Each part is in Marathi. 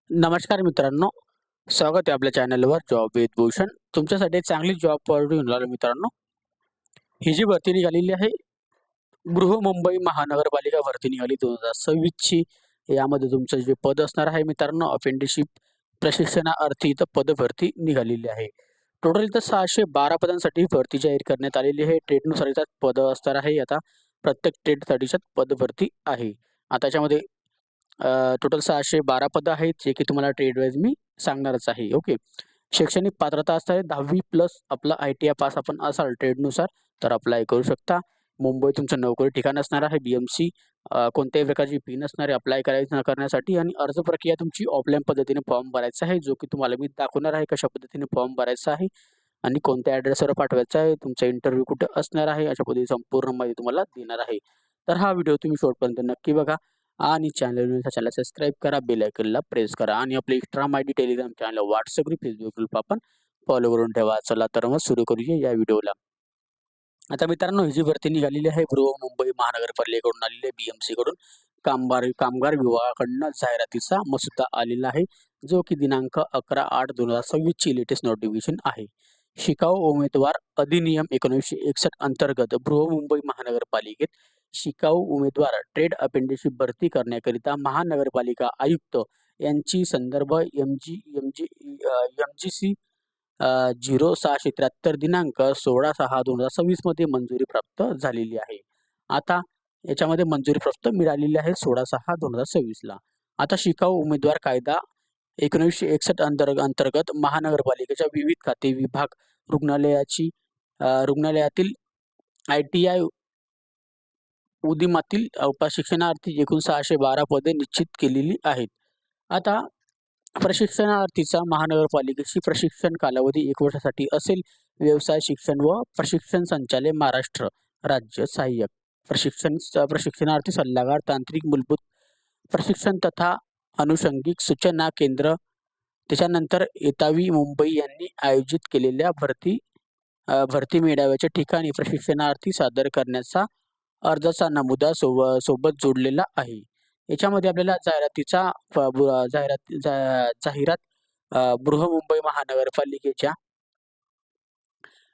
नमस्कार मित्रांनो, स्वागत आहे आपल्या चॅनलवर जॉब विथ भूषण. तुमच्यासाठी एक चांगली जॉब ऑपॉर्च्युनिटी घेऊन आलो मित्रांनो. ही जी भरती निघालेली आहे, बृहमुंबई महानगरपालिका भरती निघाली 2026 ची. यामध्ये तुमचं जे पद असणार आहे मित्रांनो, अप्रेंटिसशिप प्रशिक्षणार्थी इथं पदभरती निघालेली आहे. टोटल इथं 612 पदांसाठी भरती जाहीर करण्यात आलेली आहे. ट्रेडनुसार याच्यात पदं असणार आहे. आता प्रत्येक ट्रेडसाठीच्यात पदभरती आहे. आता याच्यामध्ये टोटल 612 पदं आहेत, जे की तुम्हाला ट्रेड वाईज मी सांगणारच आहे. ओके. शैक्षणिक पात्रता असणार आहे 10वी प्लस आपला ITI पास आपण असाल ट्रेडनुसार तर अप्लाय करू शकता. मुंबई तुमचं नोकरी ठिकाण असणार आहे. BMC कोणत्याही प्रकारची फी नसणार आहे अप्लाय करण्यासाठी आणि अर्ज प्रक्रिया तुमची ऑफलाईन पद्धतीने फॉर्म भरायचा आहे, जो की तुम्हाला मी दाखवणार आहे कशा पद्धतीने फॉर्म भरायचा आहे आणि कोणत्या ॲड्रेसवर पाठवायचा आहे, तुमचा इंटरव्ह्यू कुठे असणार आहे, अशा पद्धतीने संपूर्ण माहिती तुम्हाला देणार आहे. तर हा व्हिडिओ तुम्ही शेवटपर्यंत नक्की बघा आणि चॅनलला सबस्क्राईब करा, बेल आयकनला प्रेस करा आणि आपले एक्स्ट्रा माहिती Telegram channel, WhatsApp group, Facebook group आपण फॉलो करून ठेवा. चला तर मग सुरू करूया या व्हिडिओला. आता मित्रांनो, ही जी भरती निघालेली आहे बृहमुंबई महानगरपालिकेकडून आलेली आहे, BMC कडून कामगार विभागाकडनं जाहिरातीचा मसुदा आलेला आहे, जो की दिनांक 11/8/2026 ची लेटेस्ट नोटिफिकेशन आहे. शिकाऊ उमेदवार अधिनियम 1961 अंतर्गत बृहमुंबई महानगरपालिकेत शिकाऊ उमेदवार ट्रेड अप्रेंटिसशिप भरती करण्याकरिता महानगरपालिका आयुक्त यांची संदर्भ MGC 0673 दिनांक 16/6/2026 मध्ये मंजुरी प्राप्त झालेली आहे. आता याच्यामध्ये मंजुरी प्राप्त मिळालेली आहे 16/6/2026 ला. आता शिकाऊ उमेदवार कायदा 1961 अंतर्गत महानगरपालिकेच्या विविध खाते विभाग रुग्णालयातील ITI उदीमातील प्रशिक्षणार्थी एकूण 612 पदे निश्चित केलेली आहेत. आता प्रशिक्षणार्थीचा महानगरपालिकेची प्रशिक्षण कालावधी 1 वर्षासाठी असेल. व्यवसाय शिक्षण व प्रशिक्षण संचालय महाराष्ट्र राज्य सहाय्यक प्रशिक्षणार्थी सल्लागार तांत्रिक मूलभूत प्रशिक्षण तथा अनुषंगिक सूचना केंद्र. त्याच्यानंतर येतावी मुंबई यांनी आयोजित केलेल्या भरती मेळाव्याच्या ठिकाणी प्रशिक्षणार्थी सादर करण्याचा अर्जाचा नमुदा सोबत जोडलेला आहे. याच्यामध्ये आपल्याला जाहिरात बृहमुंबई महानगरपालिकेच्या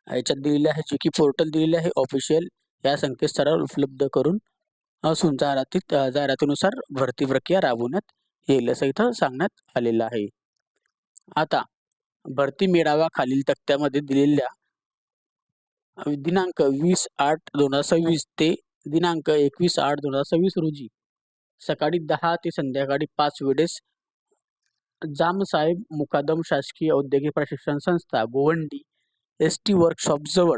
याच्यात दिलेली आहे, जी की पोर्टल दिलेले आहे ऑफिशियल या संकेतस्थळावर उपलब्ध करून असून जाहिरातीनुसार भरती प्रक्रिया राबवण्यात येईल असं इथं सांगण्यात आलेलं आहे. आता भरती मेळावा खालील तक्त्यामध्ये दिलेल्या दिनांक 20/8/2026 ते दिनांक 21/8/2026 रोजी सकाळी 10 ते संध्याकाळी 5 वेळेस जामसाहेब मुकादम शासकीय औद्योगिक प्रशिक्षण संस्था गोवंडी ST वर्कशॉप जवळ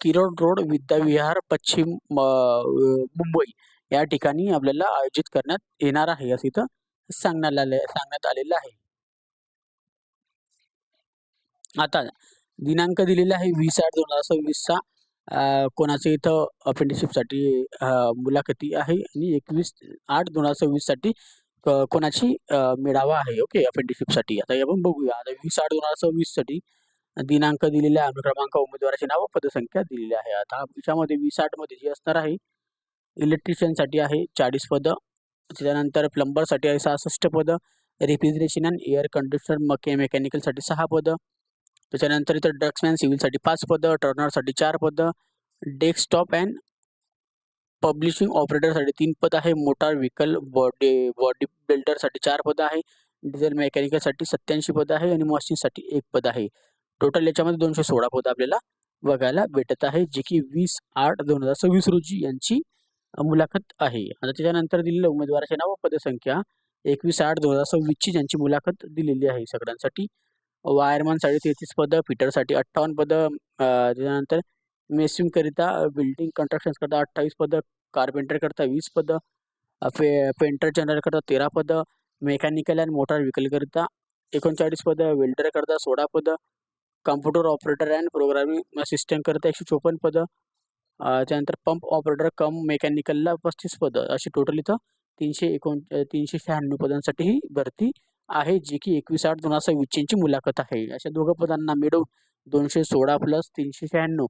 किरोड रोड विद्याविहार पश्चिम मुंबई या ठिकाणी आपल्याला आयोजित करण्यात येणार आहे असं इथं सांगण्यात आलेलं आहे. आता दिनांक दिलेला आहे 20/8/2026 चा. कोणाचं इथं अप्रेंटिसशिपसाठी मुलाखती आहे आणि 21/8/2026 साठी कोणाची मेळावा आहे. ओके, अप्रेंटिसशिपसाठी. आता आपण बघूया. आता 20/8/2026 साठी दिनांक दिलेला आहे, अनुक्रमांक, उमेदवाराचे नाव, पदसंख्या दिलेली आहे. आता याच्यामध्ये 20/8 मध्ये जे असणार आहे, इलेक्ट्रिशियनसाठी आहे 40 पदं, त्याच्यानंतर प्लंबरसाठी आहे 66 पदं, रेफ्रिजरेशन अँड एअर कंडिशनर मेकॅनिकलसाठी 6 पदं, त्याच्यानंतर इथं ड्रग्समॅन सिव्हिलसाठी 5 पदं, टर्नरसाठी 4 पदं, डेस्कटॉप अँड पब्लिशिंग ऑपरेटरसाठी 3 पद आहे, मोटार व्हेकल बॉडी बिल्डरसाठी 4 पदं आहे, डिझेल मेकॅनिकलसाठी 87 पदं आहे आणि मशीनसाठी 1 पद आहे. टोटल याच्यामध्ये 216 पदं आपल्याला बघायला भेटत आहे, जे की 20/8/2026 रोजी यांची मुलाखत आहे. आता त्याच्यानंतर दिलेलं उमेदवाराचे नाव, पदसंख्या 21/8/2026 ची ज्यांची मुलाखत दिलेली आहे सगळ्यांसाठी. वायरमनसाठी 33 पदं, फिटरसाठी 58 पदं, त्याच्यानंतर मेसिंगकरिता बिल्डिंग कन्स्ट्रक्शन्सकरता 28 पदं, कार्पेंटरकरता 20 पदं, पेंटर जनरलकरता 13 पदं, मेकॅनिकल अँड मोटार व्हेकलकरिता 39 पदं, वेल्डरकरता 16 पदं, कम्प्युटर ऑपरेटर अँड प्रोग्रामिंग असिस्टंटकरता 154 पदं, त्यानंतर पंप ऑपरेटर कम मेकॅनिकलला 35 पदं, अशी टोटल इथं 396 पदांसाठी ही भरती आहे, जी की 21/8/2026 ची मुलाखत आहे. अशा दोघं पदांना मिळून 216 प्लस 396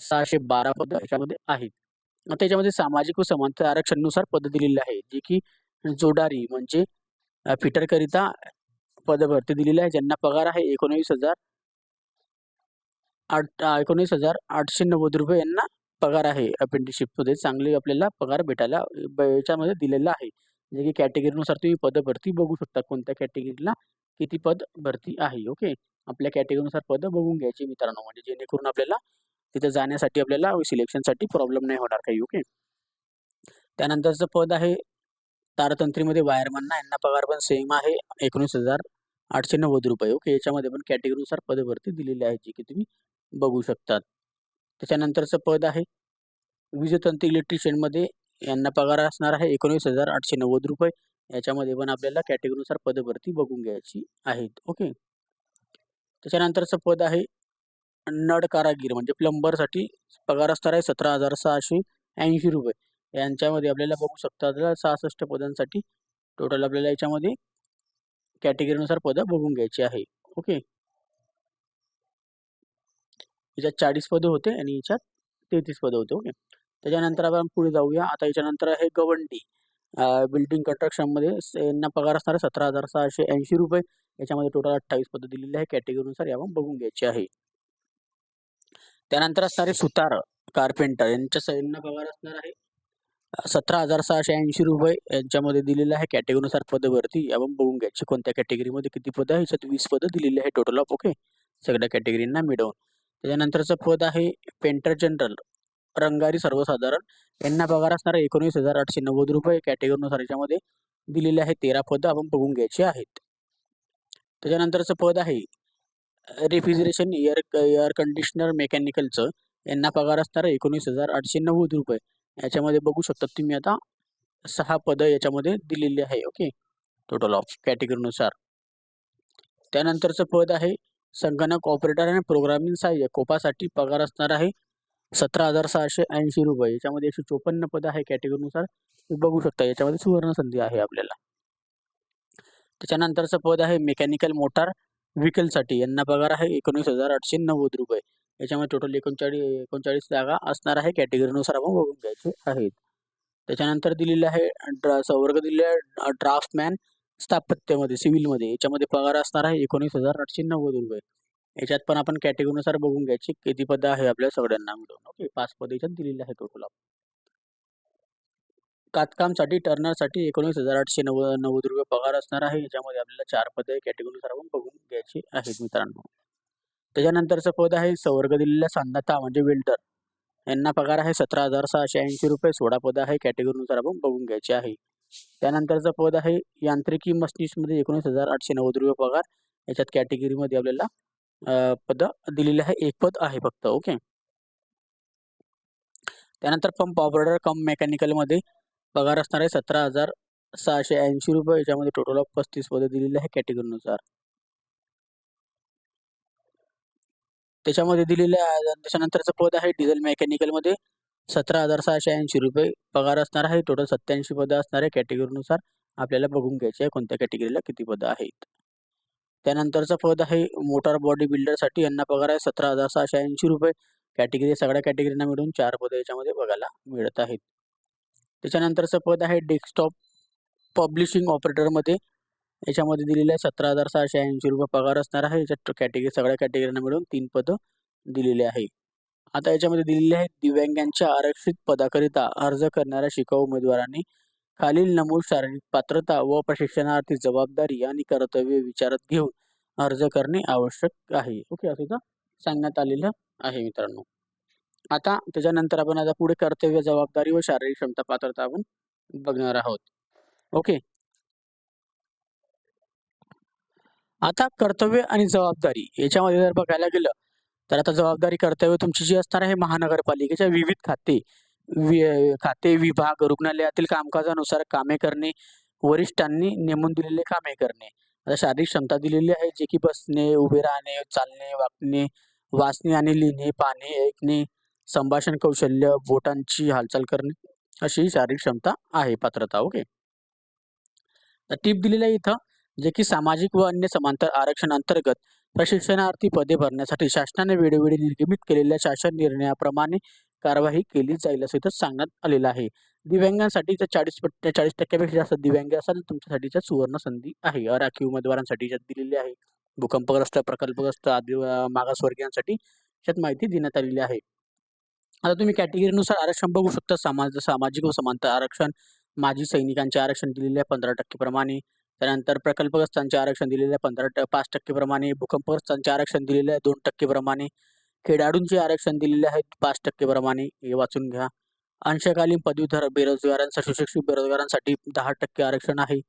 612 पदं याच्यामध्ये आहेत. त्याच्यामध्ये सामाजिक व समांतर आरक्षणानुसार पदं दिलेली आहे, जी की जोडारी म्हणजे फिटर करिता पद भरती दिलेली आहे, ज्यांना पगार आहे 19,890 रुपये यांना पगार आहे. अप्रेंटिसशिपमध्ये चांगली आपल्याला पगार भेटायला याच्यामध्ये दिलेला आहे. जे की कॅटेगरीनुसार तुम्ही पद भरती बघू शकता, कोणत्या कॅटेगरीला किती पद भरती आहे. ओके, आपल्या कॅटेगरीनुसार पद बघून घ्यायची मित्रांनो, म्हणजे जेणेकरून आपल्याला तिथे जाण्यासाठी आपल्याला सिलेक्शनसाठी प्रॉब्लेम नाही होणार काही. ओके, त्यानंतरचं पद आहे तारतंत्रीमध्ये वायरमॅन, यांना पगार पण सेम आहे 19,890 रुपये. ओके, याच्यामध्ये पण कॅटेगरीनुसार पद भरती दिलेली आहे, जी की तुम्ही बघू शकतात. त्याच्यानंतरचं पद आहे वीजतंत्र इलेक्ट्रिशियनमध्ये, यांना पगार असणार आहे 19,890 रुपये. याच्यामध्ये पण आपल्याला कॅटेगरीनुसार पद भरती बघून घ्यायची आहेत. ओके, त्याच्यानंतरचं पद आहे नळ कारागीर, म्हणजे प्लंबरसाठी पगार असणार आहे 17,680 रुपये. यांच्यामध्ये आपल्याला बघू शकता 66 पदांसाठी टोटल आपल्याला याच्यामध्ये कॅटेगरीनुसार पदं बघून घ्यायची आहे. ओके, याच्यात 40 पदं होते आणि याच्यात 33 पदं होते. ओके, त्याच्यानंतर आपण पुढे जाऊया. आता याच्यानंतर आहे गवंडी, बिल्डिंग कन्स्ट्रक्शनमध्ये यांना पगार असणार आहे 17,680 रुपये. याच्यामध्ये टोटल 28 पदं दिलेली आहे, कॅटेगरीनुसार यावर बघून घ्यायची आहे. त्यानंतर असणारे सुतार कार्पेंटर, यांना पगार असणार आहे 17,680 रुपये. यांच्यामध्ये दिलेलं आहे कॅटेगरीनुसार पद भरती यावर बघून घ्यायची, कोणत्या कॅटेगरीमध्ये किती पदं आहे. याच्यात 20 पदं दिलेली आहे टोटल ऑफ. ओके, सगळ्या कॅटेगरींना मिळवून. त्याच्यानंतरचं पद आहे पेंटर जनरल, रंगारी सर्वसाधारण, यांना पगार असणार आहे 19,890 रुपये. कॅटेगरीनुसार याच्यामध्ये दिलेले आहे 13 पदं आपण बघून घ्यायची आहेत. त्याच्यानंतरचं पद आहे रेफ्रिजरेशन एअर कंडिशनर मेकॅनिकलचं, यांना पगार असणार आहे 19,890 रुपये. याच्यामध्ये बघू शकता तुम्ही आता 6 पदं याच्यामध्ये दिलेली आहे. ओके, टोटल ऑफ कॅटेगरीनुसार. त्यानंतरचं पद आहे संगणक ऑपरेटर आणि प्रोग्रामिंग सहाय्यक, कोपासाठी पगार असणार आहे 17,680 रुपये. याच्यामध्ये 154 पदं आहे कॅटेगरीनुसार, बघू शकता. याच्यामध्ये सुवर्ण संधी आहे आपल्याला. त्याच्यानंतरचं पद आहे मेकॅनिकल मोटार व्हेकलसाठी, यांना पगार आहे 19,890 रुपये. याच्यामध्ये टोटल 39 जागा असणार आहे, कॅटेगरीनुसार आपण बघून घ्यायचे आहेत. त्याच्यानंतर दिलेले आहे वर्ग दिलेले आहे ड्राफ्टमॅन स्थापत्यमध्ये, सिव्हिलमध्ये, याच्यामध्ये पगार असणार आहे 19,890 रुपये. याच्यात पण आपण कॅटेगरीनुसार बघून घ्यायची किती पदं आहे आपल्या सगळ्यांना मिळून. ओके, 5 पदं याच्यात दिलेली आहे टोटल. कातकामसाठी टर्नरसाठी 19,890 रुपये पगार असणार आहे. याच्यामध्ये आपल्याला 4 पदं कॅटेगरीनुसार आपण बघून घ्यायची आहेत मित्रांनो. त्याच्यानंतरचं पद आहे संवर्ग दिलेल्या सांधता म्हणजे वेल्डर, यांना पगार आहे 17,680 रुपये. 16 पदं आहे, कॅटेगरीनुसार आपण बघून घ्यायची आहे. त्यानंतरचं पद आहे यांत्रिकी मशिनिस्टमध्ये 19,890 रुपये पगार. याच्यात कॅटेगरीमध्ये आपल्याला पदं दिलेली आहे, 1 पद आहे फक्त. ओके, त्यानंतर पंप ऑपरेटर कम मेकॅनिकलमध्ये पगार असणार आहे 17,680 रुपये. याच्यामध्ये टोटल ऑफ 35 पदं दिलेली आहे कॅटेगरीनुसार. त्याच्यामध्ये त्याच्यानंतरचं पद आहे डिझेल मेकॅनिकलमध्ये 17,680 रुपये पगार असणार आहे. टोटल 87 पदं असणार आहे, कॅटेगरीनुसार आपल्याला बघून घ्यायचे आहे कोणत्या कॅटेगरीला किती पदं आहेत. त्यानंतरचं पद आहे मोटार बॉडी बिल्डरसाठी, यांना पगार आहे 17,680 रुपये. कॅटेगरी सगळ्या कॅटेगरीना मिळून 4 पदं याच्यामध्ये बघायला मिळत आहेत. त्याच्यानंतरचं पद आहे डेस्कटॉप पब्लिशिंग ऑपरेटरमध्ये, याच्यामध्ये दिलेलं आहे 17,680 रुपये पगार असणार आहे. याच्यात सगळ्या कॅटेगरीना मिळून 3 पदं दिलेली आहे. आता याच्यामध्ये दिलेले आहे दिव्यांगांच्या आरक्षित पदाकरिता अर्ज करणाऱ्या शिकाऊ उमेदवारांनी खालील नमूद शारीरिक पात्रता व प्रशिक्षणार्थी जबाबदारी आणि कर्तव्य विचारात घेऊन अर्ज करणे आवश्यक आहे. ओके, असं इथं सांगण्यात आलेलं आहे मित्रांनो. आता त्याच्यानंतर आपण आता पुढे कर्तव्य, जबाबदारी व शारीरिक क्षमता पात्रता आपण बघणार आहोत. ओके, आता कर्तव्य आणि जबाबदारी याच्यामध्ये जर बघायला गेलं तर आता जबाबदारी कर्तव्य तुमची जी असणार आहे महानगरपालिकेच्या विविध खाते विभाग रुग्णालयातील कामकाजानुसार कामे करणे, वरिष्ठांनी नेमून दिलेले कामे करणे. आता शारीरिक क्षमता दिलेली आहे, जे की बसणे, उभे राहणे, चालणे, वाकणे, वाचणे आणि लिहिणे, पाहणे, ऐकणे, संभाषण कौशल्य, बोटांची हालचाल करणे, अशी शारीरिक क्षमता आहे पात्रता. ओके, टिप दिलेलं आहे इथं, जे की सामाजिक व अन्य समांतर आरक्षण अंतर्गत प्रशिक्षणार्थी पदे भरण्यासाठी शासनाने वेळोवेळी निर्गमित केलेल्या शासन निर्णयाप्रमाणे कार्यवाही केली जाईल असं इथं सांगण्यात आलेलं आहे. दिव्यांगांसाठी तर 40% जास्त दिव्यांग असाल तर तुमच्यासाठीच्या सुवर्ण संधी आहे. राखीव उमेदवारांसाठी याच्यात दिलेली आहे. भूकंपग्रस्त, प्रकल्पग्रस्त, मागासवर्गीयांसाठी याच्यात माहिती देण्यात आलेली आहे. आता तुम्ही कॅटेगरीनुसार आरक्षण बघू शकता. सामाजिक व समांतर आरक्षण, माजी सैनिकांचे आरक्षण दिलेले आहे 15% प्रमाणे. त्यानंतर प्रकल्पग्रस्तांचे आरक्षण दिलेले आहे 5% प्रमाणे. भूकंपग्रस्तांचे आरक्षण दिलेले आहे 2% प्रमाणे. खेळाडूंचे आरक्षण दिलेले आहेत 5% प्रमाणे. हे वाचून घ्या. अंशकालीन पदवीधर बेरोजगारांसाठी, सुशिक्षित बेरोजगारांसाठी 10% आरक्षण आहे.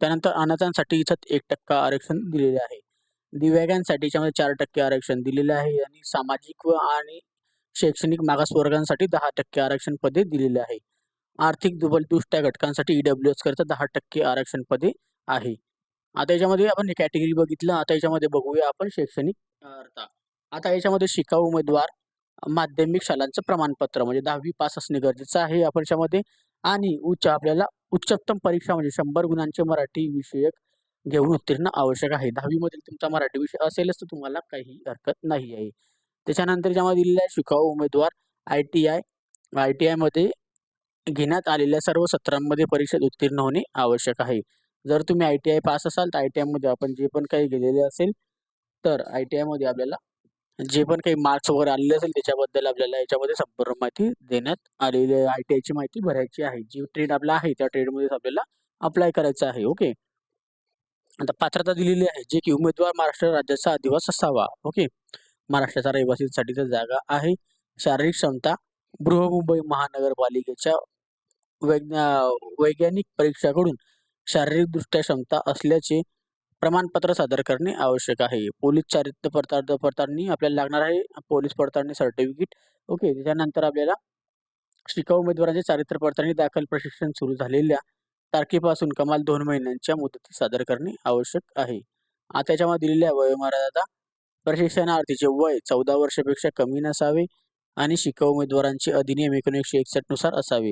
त्यानंतर अनाथांसाठी इथं 1% आरक्षण दिलेले आहे. दिव्यांगांसाठी याच्यामध्ये 4% आरक्षण दिलेले आहे आणि सामाजिक व आणि शैक्षणिक मागासवर्गांसाठी 10% आरक्षण पदे दिलेले आहे. आर्थिक दुबलदुष्ट्या घटकांसाठी EWS करता 10% आरक्षण पदे आहे. आता याच्यामध्ये आपण कॅटेगरी बघितलं. आता याच्यामध्ये बघूया आपण शैक्षणिक अर्हता. आता याच्यामध्ये शिकाऊ उमेदवार माध्यमिक शालांचं प्रमाणपत्र म्हणजे 10वी पास असणे गरजेचं आहे आपण याच्यामध्ये. आणि आपल्याला उच्चतम परीक्षा म्हणजे 100 गुणांचे मराठी विषयक घेऊन उत्तीर्ण आवश्यक आहे. 10वी मधील तुमचा मराठी विषय असेलच तर तुम्हाला काही हरकत नाही आहे. त्याच्यानंतर याच्यामध्ये दिलेलं आहे शिकाऊ उमेदवार ITI मध्ये घेण्यात आलेल्या सर्व सत्रांमध्ये परीक्षेत उत्तीर्ण होणे आवश्यक आहे. जर तुम्ही ITI पास असाल तर ITI मध्ये आपण जे पण काही गेलेले असेल तर ITI मध्ये आपल्याला जे पण काही मार्क्स वगैरे आलेले असेल त्याच्याबद्दल आपल्याला याच्यामध्ये संपूर्ण माहिती देण्यात आलेली आहे. ITI ची माहिती भरायची आहे. जी ट्रेड आपला आहे त्या ट्रेडमध्येच आपल्याला अप्लाय करायचं आहे. ओके. आता पात्रता दिलेली आहे जे की उमेदवार महाराष्ट्र राज्याचा अधिवास असावा. ओके. महाराष्ट्राच्या रहिवासींसाठीची जागा आहे. शारीरिक क्षमता बृहमुंबई महानगरपालिकेच्या वैज्ञानिक परीक्षाकडून शारीरिकदृष्ट्या क्षमता असल्याचे प्रमाणपत्र सादर करणे आवश्यक आहे. पोलीस चारित्र्य पडताळणी आपल्याला लागणार आहे. पोलीस पडताळणी सर्टिफिकेट. ओके. त्याच्यानंतर आपल्याला शिकाऊ उमेदवारांचे चारित्र्य पडताळणी दाखल प्रशिक्षण सुरू झालेल्या तारखेपासून कमाल 2 महिन्यांच्या मुदतीत सादर करणे आवश्यक आहे. आता त्याच्यामध्ये दिलेल्या वयोमर्यादा प्रशिक्षणार्थीचे वय 14 वर्षापेक्षा कमी नसावे आणि शिकाऊ उमेदवारांचे अधिनियम 1961 नुसार असावे.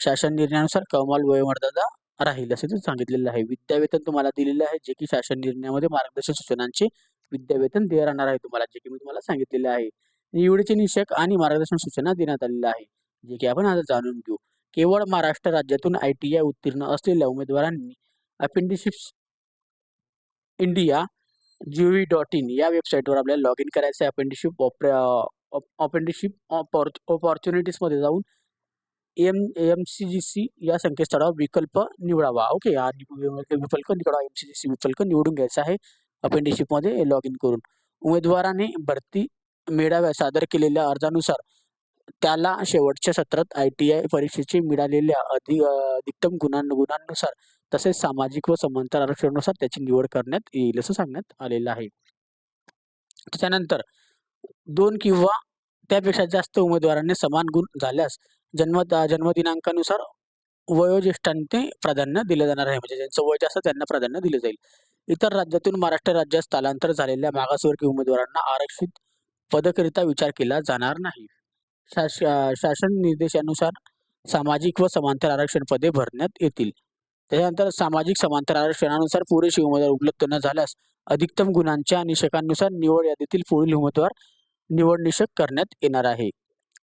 शासन निर्णयानुसार कमाल वयोमर्यादा राहील असे ते सांगितलेले आहे. विद्यावेतन तुम्हाला दिलेले आहे जे की शासन निर्णयामध्ये मार्गदर्शक सूचनांचे विद्यावेतन ते राहणार आहे तुम्हाला जे की मी तुम्हाला सांगितलेले आहे. निवडीचे निषेध आणि मार्गदर्शन सूचना देण्यात आलेल्या आहे जे की आपण आता जाणून घेऊ. केवळ महाराष्ट्र राज्यातून ITI उत्तीर्ण असलेल्या उमेदवारांनी अपेंडिशिप्स इंडिया gov.in या वेबसाईटवर आपल्याला लॉग इन करायचं आहे. अपेंडिशिप ऑपॉर्च्युनिटीजमध्ये जाऊन MCGC या संकेतस्थळावर विकल्प निवडावा. ओके. विकल्प निवडा. MCGC विकल्प निवडून घ्यायचा आहे अपेंडिशिपमध्ये लॉग इन करून. उमेदवाराने भरती मेळाव्यात सादर केलेल्या अर्जानुसार त्याला शेवटच्या सत्रात ITI परीक्षेचे मिळालेल्या अधिकतम गुणांनुसार तसेच सामाजिक व समांतर आरक्षणानुसार त्याची निवड करण्यात येईल असं सांगण्यात आलेलं आहे. त्याच्यानंतर 2 किंवा त्यापेक्षा जास्त उमेदवारांनी समान गुण झाल्यास जन्मदिनांकानुसार वयोज्येष्ठांना प्राधान्य दिले जाणार आहे. म्हणजे ज्यांचं वय जास्त त्यांना प्राधान्य दिले जाईल. इतर राज्यातून महाराष्ट्र राज्यात स्थलांतर झालेल्या मागासवर्गीय उमेदवारांना आरक्षित पदकरिता विचार केला जाणार नाही. शासन निर्देशानुसार सामाजिक व समांतर आरक्षण पदे भरण्यात येतील. त्याच्यानंतर सामाजिक समांतर आरक्षणानुसार पुरेशी उमेदवार उपलब्ध न झाल्यास अधिकतम गुणांच्या निकषांनुसार निवड यादीतील पुढील उमेदवार निवडनिषेध करण्यात येणार आहे.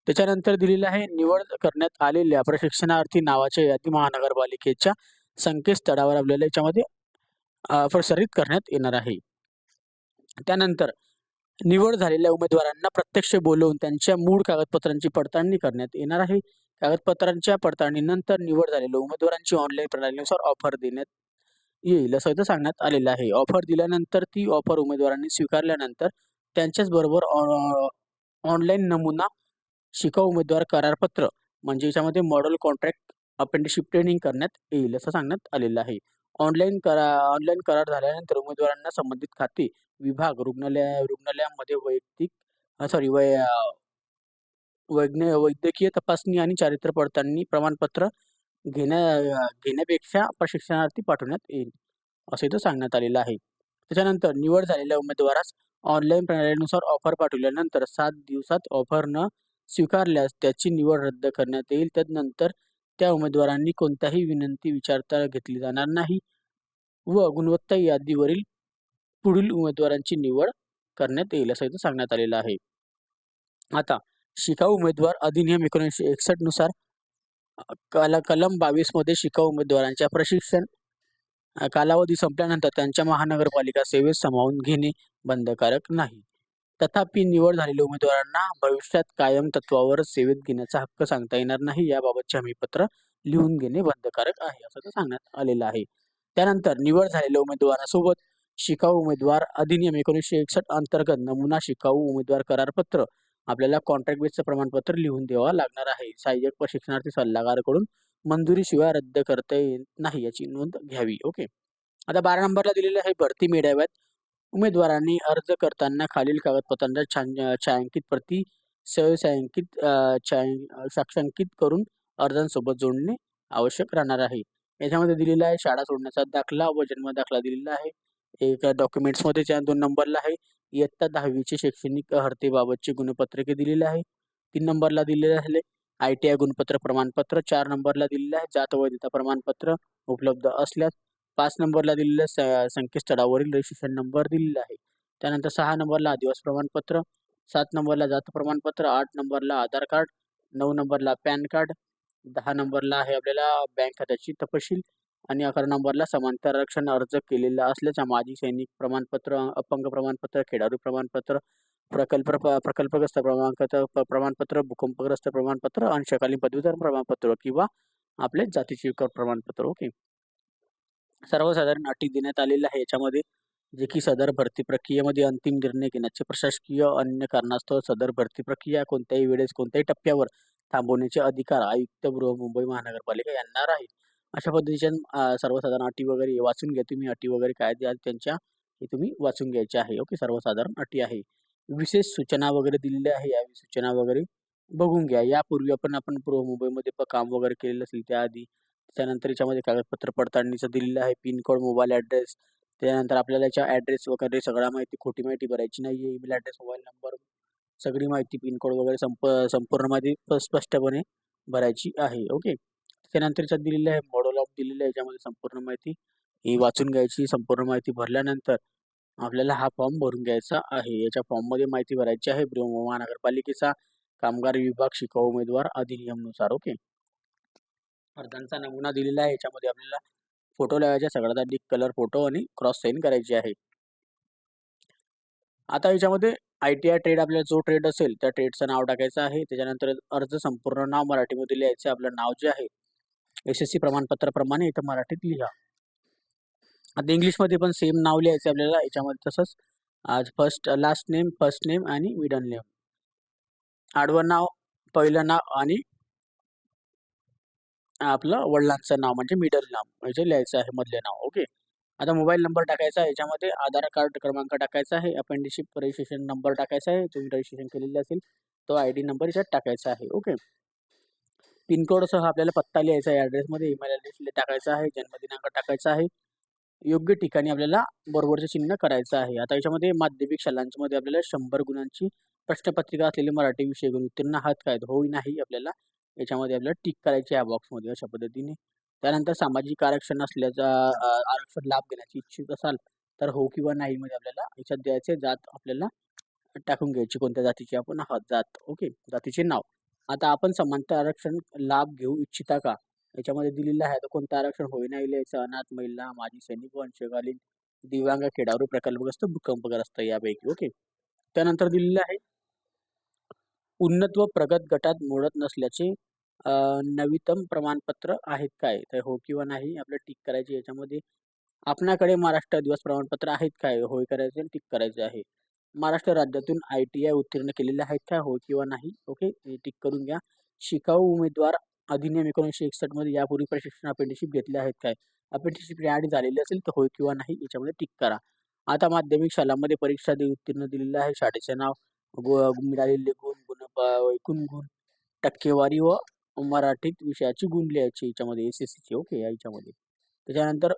त्याच्यानंतर दिलेलं आहे निवड करण्यात आलेल्या प्रशिक्षणार्थी नावाच्या यादी महानगरपालिकेच्या संकेतस्थळावर आपल्याला याच्यामध्ये प्रसारित करण्यात येणार आहे. त्यानंतर निवड झालेल्या उमेदवारांना प्रत्यक्ष बोलवून त्यांच्या मूळ कागदपत्रांची पडताळणी करण्यात येणार आहे. कागदपत्रांच्या पडताळणीनंतर निवड झालेल्या उमेदवारांची ऑनलाईन प्रणालीनुसार ऑफर देण्यात येईल असं इथं सांगण्यात आलेलं आहे. ऑफर दिल्यानंतर ती ऑफर उमेदवारांनी स्वीकारल्यानंतर त्यांच्याच बरोबर ऑनलाईन नमुना शिकाऊ उमेदवार करारपत्र म्हणजे याच्यामध्ये मॉडेल कॉन्ट्रॅक्ट अपेंडिशिप ट्रेनिंग करण्यात येईल असं सांगण्यात आलेलं आहे. ऑनलाईन करार झाल्यानंतर उमेदवारांना संबंधित खाते विभाग रुग्णालयामध्ये वैद्यकीय तपासणी आणि चारित्र्य पडताळणी प्रमाणपत्र घेण्यापेक्षा प्रशिक्षणार्थी पाठवण्यात येईल असं इथं सांगण्यात आलेलं आहे. त्याच्यानंतर निवड झालेल्या उमेदवारास ऑनलाईन प्रणालीनुसार ऑफर पाठवल्यानंतर 7 दिवसात ऑफर न स्वीकारल्यास त्याची निवड रद्द करण्यात येईल. त्यानंतर त्या उमेदवारांनी कोणताही विनंती विचारता घेतली जाणार नाही व गुणवत्ता यादीवरील पुढील उमेदवारांची निवड करण्यात येईल असं इथं सांगण्यात आलेलं आहे. आता शिकाऊ उमेदवार अधिनियम 1961 नुसार कलम 22 मध्ये शिकाऊ उमेदवारांच्या प्रशिक्षण कालावधी संपल्यानंतर त्यांच्या महानगरपालिका सेवेत सामावून घेणे बंधनकारक नाही. तथापि निवड झालेल्या उमेदवारांना भविष्यात कायम तत्वावर सेवेत घेण्याचा हक्क सांगता येणार नाही. याबाबतचे हमीपत्र लिहून घेणे बंधनकारक आहे असं सांगण्यात आलेलं आहे. त्यानंतर निवड झालेल्या उमेदवारासोबत शिकाऊ उमेदवार अधिनियम 1961 अंतर्गत नमुना शिकाऊ उमेदवार करारपत्र आपल्याला कॉन्ट्रॅक्ट बेसचं प्रमाणपत्र लिहून द्यावं लागणार आहे. सहाय्यक प्रशिक्षणार्थी सल्लागाराकडून मंजुरीशिवाय रद्द करता येत नाही याची नोंद घ्यावी. ओके. आता 12 नंबरला दिलेले आहे भरती मेळाव्यात उमेदवारांनी अर्ज करताना खालील कागदपत्रांच्या छायांकित प्रती स्वयंछायांकित साक्षांकित करून अर्जांसोबत जोडणे आवश्यक राहणार आहे. याच्यामध्ये दिलेला आहे शाळा सोडण्याचा दाखला व जन्म दाखला दिलेला आहे. एक डॉक्युमेंट्समध्ये 2 नंबरला आहे इयत्ता 10वीचे शैक्षणिक अर्हतेबाबतचे गुणपत्रके दिलेले आहे. 3 नंबरला दिलेले आहे ITI गुणपत्र प्रमाणपत्र. 4 नंबरला दिलेलं आहे जात वैधता प्रमाणपत्र उपलब्ध असल्यास. 5 नंबरला दिलेलं संकेतस्थळावरील रजिस्ट्रेशन नंबर दिलेला आहे. त्यानंतर 6 नंबरला आदिवासी प्रमाणपत्र. 7 नंबरला जात प्रमाणपत्र. 8 नंबरला आधार कार्ड. 9 नंबरला पॅन कार्ड. 10 नंबरला आहे आपल्याला बँक खात्याची तपशील आणि 11 नंबरला समांतर आरक्षण अर्ज केलेला असल्याचा माजी सैनिक प्रमाणपत्र, अपंग प्रमाणपत्र, खेळाडू प्रमाणपत्र, प्रकल्पग्रस्त प्रमाणपत्र, भूकंपग्रस्त प्रमाणपत्र, अंशकालीन पदवीधर प्रमाणपत्र किंवा आपले जातीचे प्रमाणपत्र. ओके. सर्वसाधारण अटी देण्यात आलेल्या आहे याच्यामध्ये, जे की सदर भरती प्रक्रियेमध्ये अंतिम निर्णय घेण्याचे प्रशासकीय अन्य कारणास्तव सदर भरती प्रक्रिया कोणत्याही वेळेस कोणत्याही टप्प्यावर थांबवण्याचे अधिकार आयुक्त मुंबई महानगरपालिका यांना राहील. अशा पद्धतीच्या सर्वसाधारण अटी वगैरे वाचून घ्या तुम्ही. अटी वगैरे काय द्या त्यांच्या हे तुम्ही वाचून घ्यायचे आहे. ओके. सर्वसाधारण अटी आहे. विशेष सूचना वगैरे दिलेल्या आहे. या सूचना वगैरे बघून घ्या. यापूर्वी आपण मुंबईमध्ये काम वगैरे केलेलं असेल त्याआधी. त्यानंतर याच्यामध्ये कागदपत्र पडताळणीचं दिलेलं आहे. Pin code, mobile address. त्यानंतर आपल्याला याच्या ॲड्रेस वगैरे सगळा माहिती, खोटी माहिती भरायची नाही आहे. ईमेल ॲड्रेस, मोबाईल नंबर, सगळी माहिती, पिनकोड वगैरे संपूर्ण माहिती स्पष्टपणे भरायची आहे. ओके. त्यानंतर याच्यात दिलेलं आहे मॉडेल ऑफ दिलेलं आहे. याच्यामध्ये संपूर्ण माहिती ही वाचून घ्यायची. संपूर्ण माहिती भरल्यानंतर आपल्याला हा फॉर्म भरून घ्यायचा आहे. याच्या फॉर्ममध्ये माहिती भरायची आहे महानगरपालिकेचा कामगार विभाग शिकाऊ उमेदवार अधिनियमनुसार. ओके. अर्जांचा नमुना दिलेला आहे. याच्यामध्ये आपल्याला फोटो लावायचा, सगळ्यात आधी कलर फोटो आणि क्रॉस साईन करायची आहे. आता याच्यामध्ये ITI ट्रेड, आपल्याला जो ट्रेड असेल त्या ट्रेडचं नाव टाकायचं आहे. त्याच्यानंतर अर्ज संपूर्ण नाव मराठीमध्ये लिहायचे. आपलं नाव जे आहे SSC प्रमाणपत्राप्रमाणे इथं मराठीत लिहा. आता इंग्लिशमध्ये पण सेम नाव लिहायचं आपल्याला याच्यामध्ये. तसंच आज लास्ट नेम, फर्स्ट नेम आणि मिडल नेम. आडवं नाव, पहिलं नाव आणि आपलं वडिलांचं नाव म्हणजे मिडल नाव म्हणजे लिहायचं आहे, मधले नाव. ओके. आता मोबाईल नंबर टाकायचा आहे. याच्यामध्ये आधार कार्ड क्रमांक टाकायचा आहे. अपेंडिशिप रजिस्ट्रेशन नंबर टाकायचा आहे. तुम्ही रजिस्ट्रेशन केलेले असेल तो ID नंबर याच्यात टाकायचा आहे. ओके. पिनकोडसह आपल्याला पत्ता लिहायचा आहे. ॲड्रेसमध्ये ईमेल ॲड्रेस टाकायचा आहे. जन्मदिनांक टाकायचा आहे. योग्य ठिकाणी आपल्याला बरोबरचे चिन्ह करायचं आहे. आता याच्यामध्ये माध्यमिक शालांमध्ये आपल्याला 100 गुणांची प्रश्नपत्रिका असलेले मराठी विषय घेऊन उत्तीर्ण आहात काय, होय नाही आपल्याला याच्यामध्ये आपल्याला टिक करायचे या बॉक्समध्ये अशा पद्धतीने. त्यानंतर सामाजिक आरक्षण असल्याचा आरक्षण लाभ घेण्याची इच्छुक असाल तर हो किंवा नाही मध्ये आपल्याला याच्यात द्यायचे. जात आपल्याला टाकून घ्यायची, कोणत्या जातीचे आपण आहात, जात. ओके. जातीचे नाव. आता आपण समांतर आरक्षण लाभ घेऊ इच्छिता का याच्यामध्ये दिलेलं आहे. तर कोणतं आरक्षण होय नाही लिहायचं. अनाथ, महिला, माजी सैनिक, अंशकालीन, दिव्यांग, खेळाडू, प्रकल्पग्रस्त, भूकंपग्रस्त यापैकी. ओके. त्यानंतर दिलेलं आहे उन्नत व प्रगत गटात मोडत नसल्याचे नवीनतम प्रमाणपत्र आहेत काय, तर हो किंवा नाही आपल्याला टिक करायचे. याच्यामध्ये आपल्याकडे महाराष्ट्र दिवस प्रमाणपत्र आहेत काय, होय करायचे आणि टिक करायचे आहे. महाराष्ट्र राज्यातून ITI उत्तीर्ण केलेले आहेत का, हो किंवा नाही. ओके. टिक करून घ्या. शिकाऊ उमेदवार अधिनियम 1961 मध्ये यापूर्वी प्रशिक्षण अपेंटिशिप घेतले आहेत काय, अपेंटिशिप याआधी झालेली असेल तर होय किंवा नाही याच्यामध्ये टिक करा. आता माध्यमिक शालांमध्ये परीक्षा उत्तीर्ण दिलेलं आहे. शाळेचे नाव, मिळालेले गुण, एकूण गुण, टक्केवारी व मराठीत विषयाची गुण लिहायची याच्यामध्ये SSCचे. ओके. याच्यामध्ये त्याच्यानंतर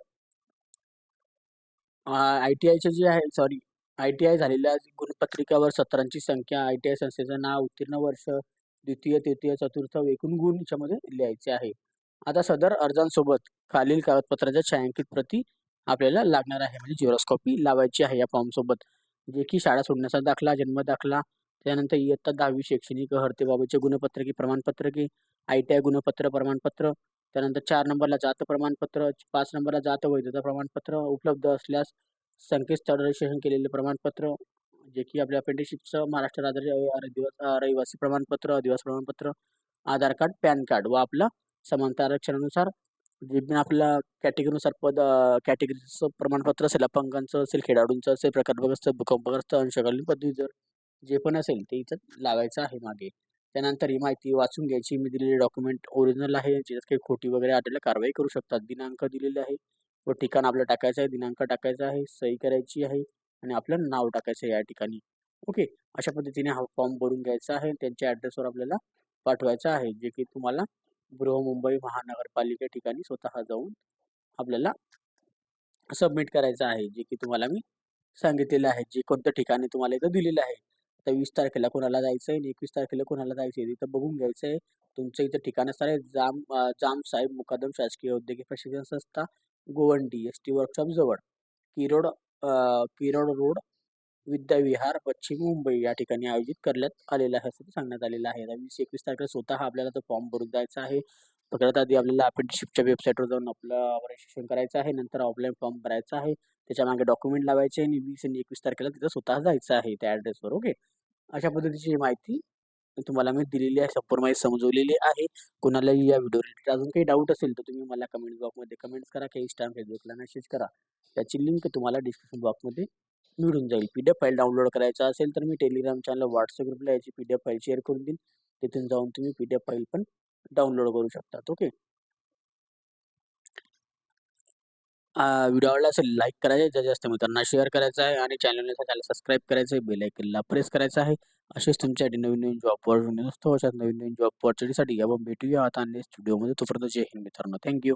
ITIचे जे आहे ITI झालेल्या गुणपत्रिकावर सत्रांची संख्या, ITI संस्थेचं नाव, उत्तीर्ण वर्ष, द्वितीय, तृतीय, चतुर्थ, एकूण गुण याच्यामध्ये लिहायचे आहे. आता सदर अर्जांसोबत खालील कागदपत्राच्या छायांकित प्रती आपल्याला लागणार आहे, म्हणजे झेरॉक्स कॉपी लावायची आहे या फॉर्म सोबत, जे की शाळा सोडण्याचा दाखला, जन्म दाखला, त्यानंतर इयत्ता 10वी शैक्षणिक हर्तेबाबतचे गुणपत्रके, प्रमाणपत्रके, ITI गुणपत्र, प्रमाणपत्र. त्यानंतर 4 नंबरला जात प्रमाणपत्र, 5 नंबरला जात वैधता प्रमाणपत्र उपलब्ध असल्यास संकेतस्थळ रजिस्ट्रेशन केलेले प्रमाणपत्र, जे की आपल्या अपेंटिसशिपचं महाराष्ट्र राज्य रहिवासी प्रमाणपत्र, आदिवासी प्रमाणपत्र, आधार कार्ड, पॅन कार्ड व आपला समानता आरक्षणानुसार जे पण आपल्या कॅटेगरीनुसार कॅटेगरीचं प्रमाणपत्र असेल, अपंगांचं असेल, खेळाडूंचं असेल, प्रकल्पग्रस्त, भूकंपग्रस्त, अंशकालीन पदवीधर जे पण असेल ते इथं लावायचं आहे मागे. त्यानंतर ही माहिती वाचून घ्यायची. मी दिलेले डॉक्युमेंट ओरिजिनल आहे. ज्याच्यात काही खोटी वगैरे आढळल्यास कारवाई करू शकतात. दिनांक दिलेले आहे व ठिकाण आपलं टाकायचं आहे, दिनांक टाकायचा आहे, सही करायची आहे आणि आपलं नाव टाकायचं आहे या ठिकाणी. ओके. अशा पद्धतीने हा फॉर्म भरून घ्यायचा आहे. त्यांच्या ॲड्रेसवर आपल्याला पाठवायचा आहे, जे की तुम्हाला बृहन्मुंबई महानगरपालिके ठिकाणी स्वतः जाऊन आपल्याला सबमिट करायचं आहे, जे की तुम्हाला मी सांगितलेलं आहे, जे कोणत्या ठिकाणी तुम्हाला इथं दिलेलं आहे. आता 20 तारखेला कोणाला जायचं आहे आणि 21 तारखेला कोणाला जायचं आहे तिथं बघून घ्यायचं आहे. तुमचं इथं ठिकाण असणार आहे जाम साहेब मुकादम शासकीय औद्योगिक प्रशिक्षण संस्था, गोवंडी, ST वर्कशॉप जवळ, किरोड रोड, विद्याविहार, पश्चिम मुंबई या ठिकाणी आयोजित करण्यात आलेलं आहे असं सांगण्यात आलेलं आहे. 20-21 तारखेला स्वतः आपल्याला तो फॉर्म भरून द्यायचा आहे. सगळ्यात आधी आपल्याला अपेंटिसशिपच्या वेबसाईटवर जाऊन आपलं रजिस्ट्रेशन करायचं आहे. नंतर ऑफलाईन फॉर्म भरायचा आहे. त्याच्या मागे डॉक्युमेंट लावायचे आणि 20 आणि 21 तारखेला तिथं स्वतः जायचं आहे त्या ॲड्रेसवर. ओके. अशा पद्धतीची माहिती तुम्हाला मी दिलेली आहे, संपूर्ण माहिती समजवलेली आहे. कोणालाही या व्हिडिओ रिलेटेड अजून काही डाऊट असेल तर तुम्ही मला कमेंट बॉक्समध्ये कमेंट्स करा किंवा Insta, Facebookला मेसेज करा. त्याची लिंक तुम्हाला डिस्क्रिप्शन बॉक्समध्ये मिळून जाईल. PDF फाईल डाउनलोड करायचा असेल तर मी टेलिग्राम चॅनल, WhatsApp ग्रुपला याची PDF फाईल शेअर करून देईन. तिथून जाऊन तुम्ही PDF फाईल पण डाउनलोड करू शकतात. ओके. व्हिडिओ आवडला असेल लाईक करायचं आहे, जास्तीत जास्त मित्रांना शेअर करायचं आहे आणि चॅनलला सबस्क्राईब करायचं आहे, बेल आयकनला प्रेस करायचं आहे. असेच तुमच्यासाठी नवीन जॉब अपॉर्च्युनिटी असतो. अशाच नवीन जॉब अपॉर्च्युनिटीसाठी आपण भेटूया आता नेक्स्ट व्हिडिओमध्ये. तोपर्यंत जय हिंद मित्रांनो. थँक्यू.